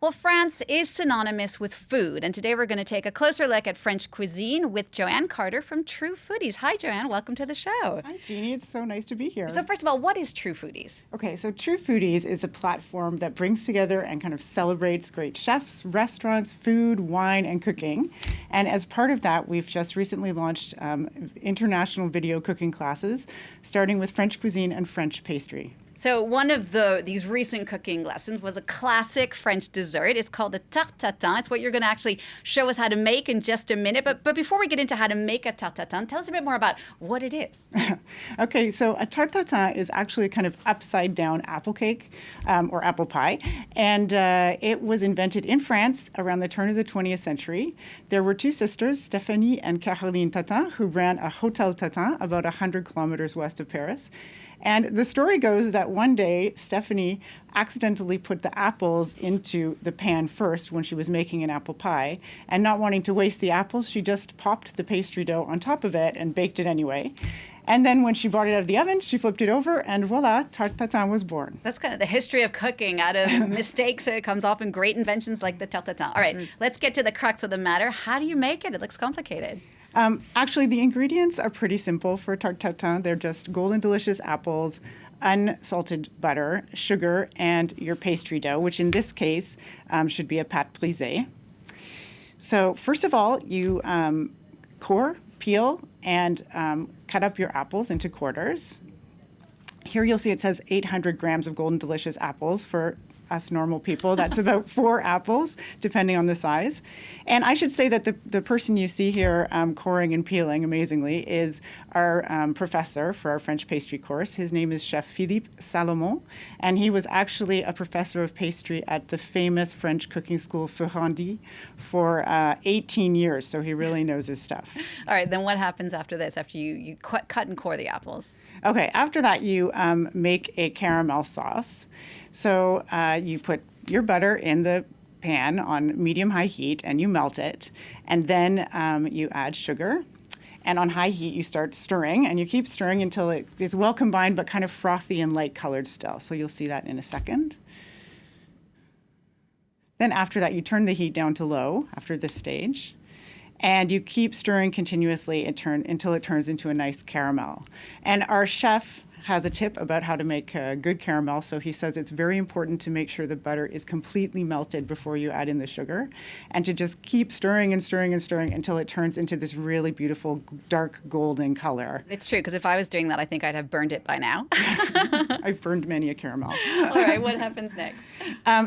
Well, France is synonymous with food, and today we're going to take a closer look at French cuisine with Joanne Carter from True Foodies. Hi, Joanne. Welcome to the show. Hi, Jeannie. It's so nice to be here. So first of all, what is True Foodies? Okay, so True Foodies is a platform that brings together and kind of celebrates great chefs, restaurants, food, wine, and cooking. And as part of that, we've just recently launched international video cooking classes, starting with French cuisine and French pastry. So one of these recent cooking lessons was a classic French dessert. It's called the Tarte Tatin. It's what you're going to actually show us how to make in just a minute. But before we get into how to make a Tarte Tatin, tell us a bit more about what it is. Okay, so a Tarte Tatin is actually a kind of upside-down apple cake or apple pie. And it was invented in France around the turn of the 20th century. There were two sisters, Stéphanie and Caroline Tatin, who ran a Hotel Tatin about 100 kilometers west of Paris. And the story goes that one day, Stephanie accidentally put the apples into the pan first when she was making an apple pie. And not wanting to waste the apples, she just popped the pastry dough on top of it and baked it anyway. And then when she brought it out of the oven, she flipped it over, and voila, Tarte Tatin was born. That's kind of the history of cooking. Out of mistakes, it comes often great inventions like the Tarte Tatin. All right, let's get to the crux of the matter. How do you make it? It looks complicated. Actually, the ingredients are pretty simple for Tarte Tatin. They're just golden delicious apples, unsalted butter, sugar, and your pastry dough, which in this case should be a pâte brisée. So first of all, you core, peel, and cut up your apples into quarters. Here you'll see it says 800 grams of golden delicious apples. For us normal people, that's about 4 apples, depending on the size. And I should say that the person you see here coring and peeling amazingly is our professor for our French pastry course. His name is Chef Philippe Salomon, and he was actually a professor of pastry at the famous French cooking school Foodie for 18 years, so he really knows his stuff. All right, then what happens after this, after you cut and core the apples? Okay, after that you make a caramel sauce. So you put your butter in the pan on medium-high heat and you melt it. And then you add sugar. And on high heat, you start stirring. And you keep stirring until it's well combined but kind of frothy and light-colored still. So you'll see that in a second. Then after that, you turn the heat down to low after this stage. And you keep stirring continuously until it turns into a nice caramel. And our chef has a tip about how to make good caramel. So he says it's very important to make sure the butter is completely melted before you add in the sugar, and to just keep stirring and stirring and stirring until it turns into this really beautiful dark golden color. It's true, because if I was doing that, I think I'd have burned it by now. I've burned many a caramel. All right, what happens next?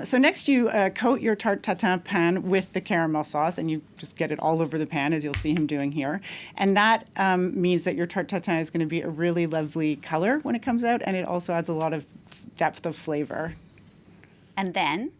So next you coat your Tarte Tatin pan with the caramel sauce, and you just get it all over the pan, as you'll see him doing here. And that means that your Tarte Tatin is going to be a really lovely color when it comes out, and it also adds a lot of depth of flavor. And then?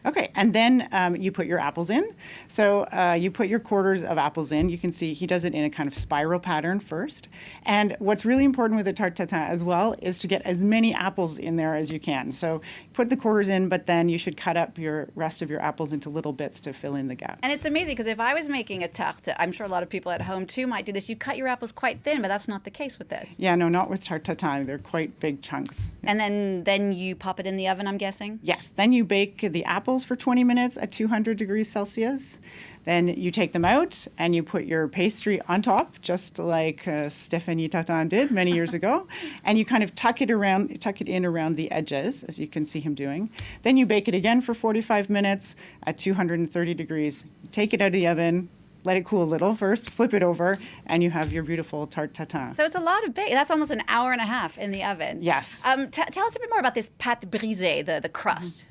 Okay, and then you put your apples in. So you put your quarters of apples in. You can see he does it in a kind of spiral pattern first. And what's really important with the Tarte Tatin as well is to get as many apples in there as you can. So put the quarters in, but then you should cut up your rest of your apples into little bits to fill in the gaps. And it's amazing, because if I was making a tarte, I'm sure a lot of people at home too might do this. You cut your apples quite thin, but that's not the case with this. Yeah, no, not with Tarte Tatin. They're quite big chunks. And then you pop it in the oven, I'm guessing? Yes, then you bake the apples for 20 minutes at 200 degrees Celsius. Then you take them out and you put your pastry on top, just like Stéphanie Tatin did many years ago. And you kind of tuck it in around the edges, as you can see him doing. Then you bake it again for 45 minutes at 230 degrees. You take it out of the oven, let it cool a little first, flip it over, and you have your beautiful Tarte Tatin. So it's a lot of bake. That's almost an hour and a half in the oven. Yes. Tell us a bit more about this pâte brisée, the crust.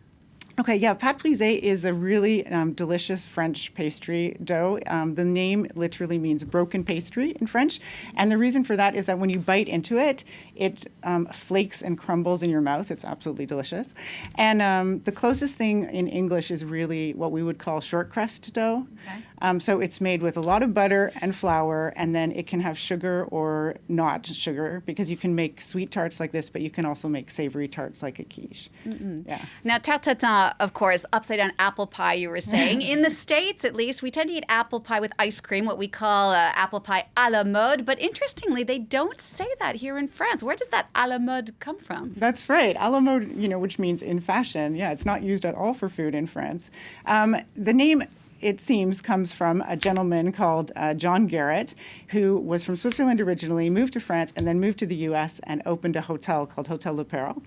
Okay, yeah, pâte brisée is a really delicious French pastry dough. The name literally means broken pastry in French. And the reason for that is that when you bite into it, it flakes and crumbles in your mouth. It's absolutely delicious. And the closest thing in English is really what we would call short crust dough. Okay. So it's made with a lot of butter and flour, and then it can have sugar or not sugar, because you can make sweet tarts like this, but you can also make savory tarts like a quiche. Yeah. Now, Tarte Tatin of course, upside down apple pie, you were saying. In the States, at least, we tend to eat apple pie with ice cream, what we call apple pie à la mode. But interestingly, they don't say that here in France. Where does that à la mode come from? That's right. A la mode, which means in fashion. Yeah, it's not used at all for food in France. The name, it seems, comes from a gentleman called John Garrett, who was from Switzerland originally, moved to France, and then moved to the U.S. and opened a hotel called Hotel Le Perle.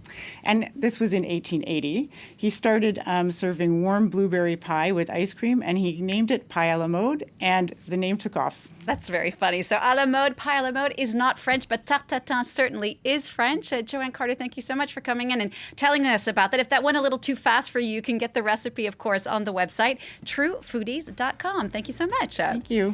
And this was in 1880. He started serving warm blueberry pie with ice cream, and he named it Pie à la Mode, and the name took off. That's very funny. So à la mode, pie à la mode is not French, but Tarte Tatin certainly is French. Joanne Carter, thank you so much for coming in and telling us about that. If that went a little too fast for you, you can get the recipe, of course, on the website, truefoodies.com. Thank you so much. Thank you.